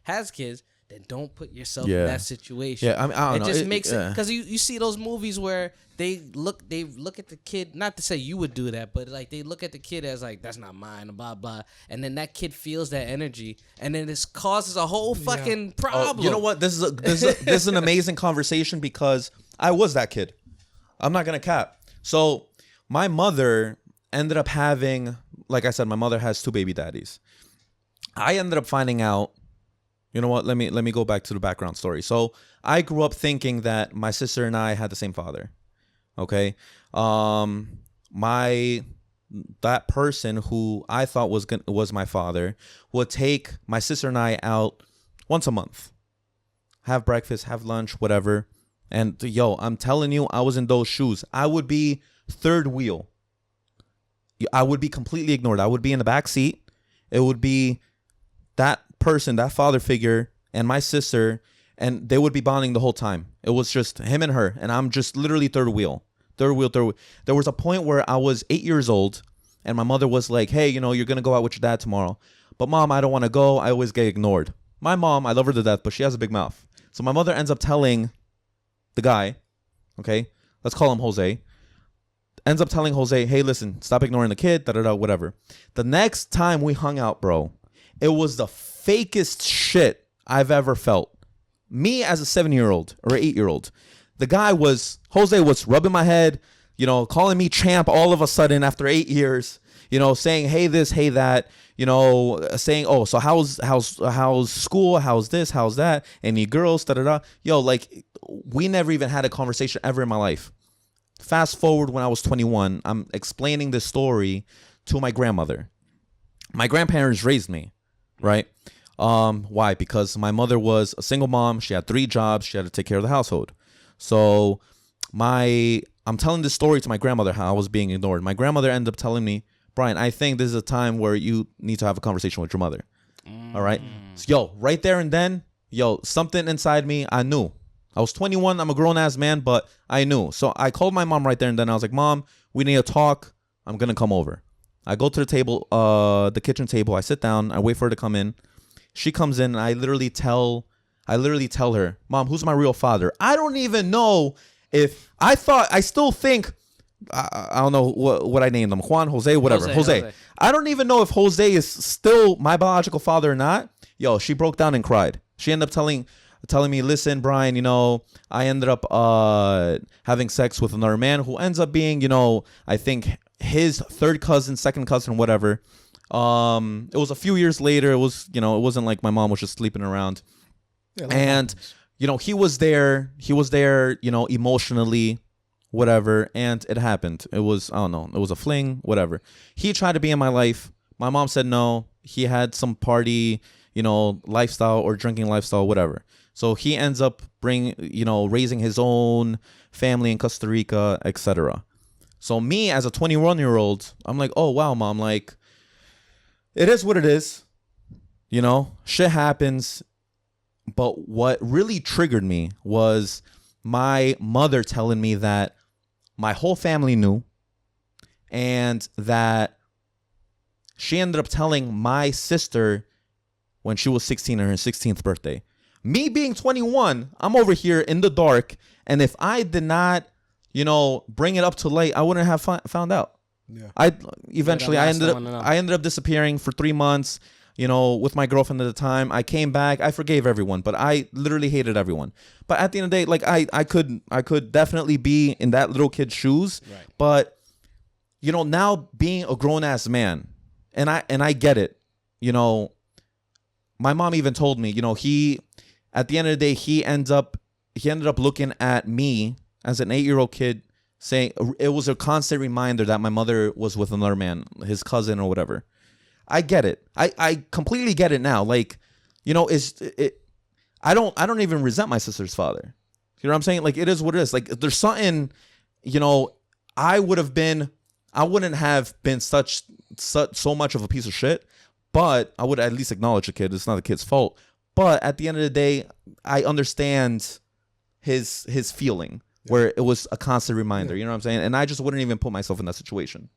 has kids, then don't put yourself in that situation. Yeah, I don't know. It just makes it because you see those movies where they look at the kid. Not to say you would do that, but like they look at the kid as like that's not mine, blah blah, and then that kid feels that energy, and then this causes a whole fucking problem. You know what? This is an amazing conversation because I was that kid. I'm not gonna cap. So my mother ended up having, like I said, my mother has 2 baby daddies. I ended up finding out. You know what? Let me go back to the background story. So I grew up thinking that my sister and I had the same father. Okay, that person who I thought was my father would take my sister and I out once a month, have breakfast, have lunch, whatever. And yo, I'm telling you, I was in those shoes. I would be third wheel. I would be completely ignored. I would be in the back seat. It would be that person, that father figure, and my sister, and they would be bonding the whole time. It was just him and her, and I'm just literally third wheel. There was a point where I was 8 years old, and my mother was like, hey, you're going to go out with your dad tomorrow. But mom, I don't want to go. I always get ignored. My mom, I love her to death, but she has a big mouth. So my mother ends up telling the guy, okay, let's call him Jose, ends up telling Jose, hey, listen, stop ignoring the kid, da-da-da, whatever. The next time we hung out, bro, it was the fakest shit I've ever felt. Me as a 7-year-old or 8-year-old. Jose was rubbing my head, calling me champ all of a sudden after 8 years, saying, hey, this, hey, that, saying, oh, so how's school? How's this? How's that? Any girls? Da-da-da. Yo, like, we never even had a conversation ever in my life. Fast forward when I was 21, I'm explaining this story to my grandmother. My grandparents raised me. Right? Why? Because my mother was a single mom. She had 3 jobs. She had to take care of the household. So I'm telling this story to my grandmother, how I was being ignored. My grandmother ended up telling me, Brian, I think this is a time where you need to have a conversation with your mother. All right? So, right there and then, something inside me, I knew. I was 21. I'm a grown-ass man, but I knew. So I called my mom right there and then. I was like, Mom, we need to talk. I'm going to come over. I go to the table, the kitchen table. I sit down. I wait for her to come in. She comes in, and I literally tell her, Mom, who's my real father? I don't even know if I still think, I don't know what I named him, Juan, Jose, whatever. Jose. I don't even know if Jose is still my biological father or not. Yo, she broke down and cried. She ended up telling me, listen, Brian, I ended up having sex with another man who ends up being, I think his third cousin, second cousin, whatever. It was a few years later. It was, it wasn't like my mom was just sleeping around. Yeah, and, he was there, emotionally, whatever. And it happened. It was, I don't know, it was a fling, whatever. He tried to be in my life. My mom said no. He had some party, lifestyle or drinking lifestyle, whatever. So he ends up raising his own family in Costa Rica, etc. So me as a 21-year-old, I'm like, oh, wow, Mom, like, it is what it is. Shit happens. But what really triggered me was my mother telling me that my whole family knew and that she ended up telling my sister when she was 16 on her 16th birthday. Me being 21, I'm over here in the dark. And if I did not, bring it up to light, I wouldn't have found out. Yeah. I ended up disappearing for 3 months, with my girlfriend at the time. I came back. I forgave everyone, but I literally hated everyone. But at the end of the day, like I could definitely be in that little kid's shoes. Right. But now being a grown ass man, and I get it. My mom even told me, he at the end of the day, he ended up looking at me as an 8-year-old kid, saying it was a constant reminder that my mother was with another man, his cousin or whatever. I get it. I completely get it now. Like, I don't even resent my sister's father. You know what I'm saying? Like, it is what it is. Like, there's something, I wouldn't have been so much of a piece of shit, but I would at least acknowledge the kid. It's not the kid's fault. But at the end of the day, I understand his feeling. Where it was a constant reminder, you know what I'm saying? And I just wouldn't even put myself in that situation.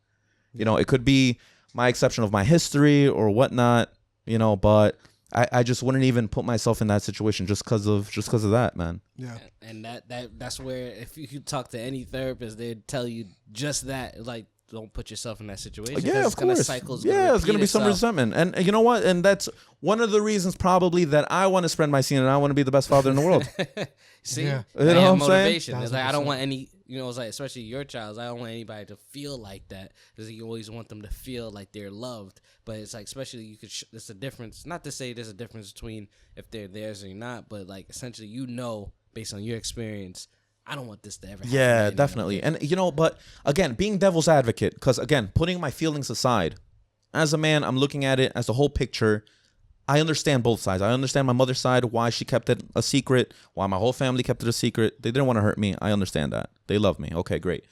It could be my exception of my history or whatnot, but I just wouldn't even put myself in that situation just because of that, man. Yeah. And that's where if you talk to any therapist, they'd tell you just that, like, don't put yourself in that situation. Yeah, of course. It's gonna be some resentment, and you know what? And that's one of the reasons probably that I want to spread my seed and I want to be the best father in the world. See, Yeah. You know what I'm saying? motivation. It's like I don't want any, it's like especially your child. I don't want anybody to feel like that because you always want them to feel like they're loved. But it's like especially you could. There's a difference. Not to say there's a difference between if they're theirs or not, but like essentially based on your experience. I don't want this to ever happen. Yeah, definitely. And but again, being devil's advocate, because again, putting my feelings aside, as a man, I'm looking at it as the whole picture. I understand both sides. I understand my mother's side, why she kept it a secret, why my whole family kept it a secret. They didn't want to hurt me. I understand that. They love me. Okay, great.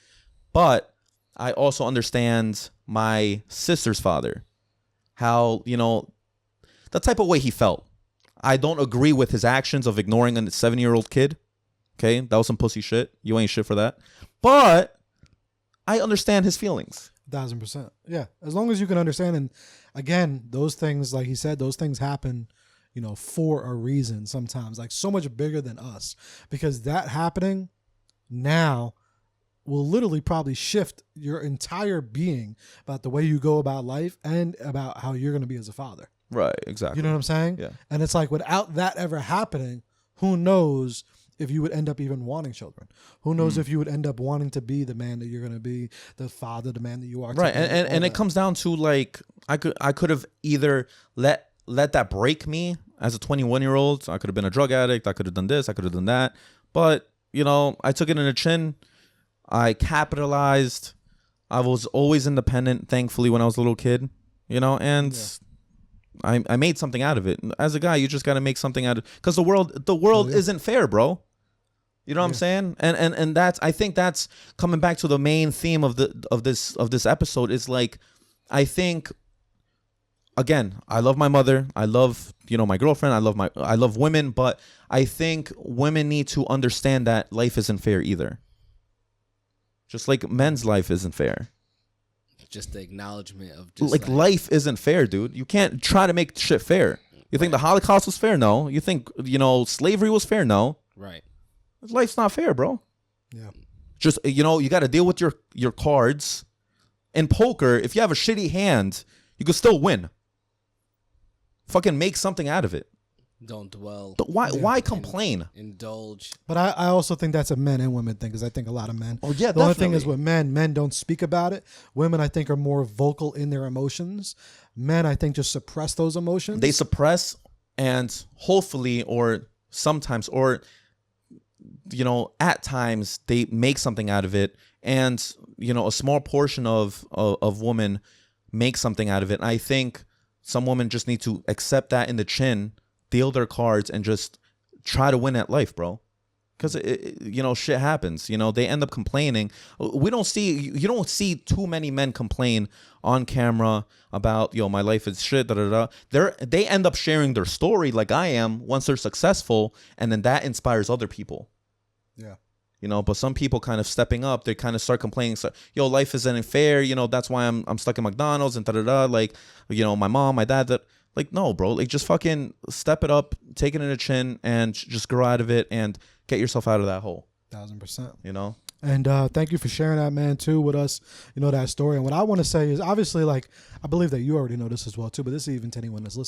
But I also understand my sister's father, how, the type of way he felt. I don't agree with his actions of ignoring a 7-year-old kid. Okay, that was some pussy shit. You ain't shit for that. But I understand his feelings. 1,000%. Yeah, as long as you can understand. And again, those things, like he said, those things happen, for a reason sometimes, like so much bigger than us. Because that happening now will literally probably shift your entire being about the way you go about life and about how you're going to be as a father. Right, exactly. You know what I'm saying? Yeah. And it's like without that ever happening, who knows if you would end up even wanting children? Who knows if you would end up wanting to be the man that you're going to be, the father, the man that you are. Right, and it comes down to like I could have either let that break me as a 21-year-old. I could have been a drug addict. I could have done this. I could have done that. But I took it in the chin. I capitalized. I was always independent, thankfully, when I was a little kid. And. Yeah. I made something out of it. As a guy, you just got to make something out of it. Because the world isn't fair, bro. You know what I'm saying? And I think that's coming back to the main theme of this episode is like, I think, again, I love my mother. I love, my girlfriend. I love women, but I think women need to understand that life isn't fair either. Just like men's life isn't fair. Just the acknowledgement of just like life isn't fair, dude. You can't try to make shit fair. You think the Holocaust was fair? No. You think slavery was fair? No. Right. Life's not fair, bro. Yeah. Just you got to deal with your cards. In poker, if you have a shitty hand, you can still win. Fucking make something out of it. Don't dwell. Why complain? Indulge. But I also think that's a men and women thing, because I think a lot of men. Oh yeah, the only thing is with men don't speak about it. Women, I think, are more vocal in their emotions. Men, I think, just suppress those emotions. They suppress, and hopefully, or sometimes, or at times, they make something out of it, and a small portion of women make something out of it. And I think some women just need to accept that in the chin, deal their cards, and just try to win at life, bro. Because shit happens. They end up complaining. You don't see too many men complain on camera about my life is shit. Da, da, da. They end up sharing their story like I am once they're successful, and then that inspires other people. Yeah. But some people kind of stepping up, they kind of start complaining. So, life isn't fair. That's why I'm stuck in McDonald's and da da da. Like, my mom, my dad. Like, no, bro. Like, just fucking step it up, take it in the chin, and just grow out of it and get yourself out of that hole. 1,000%. And thank you for sharing that, man, too, with us, that story. And what I want to say is, obviously, like, I believe that you already know this as well, too, but this is even to anyone that's listening.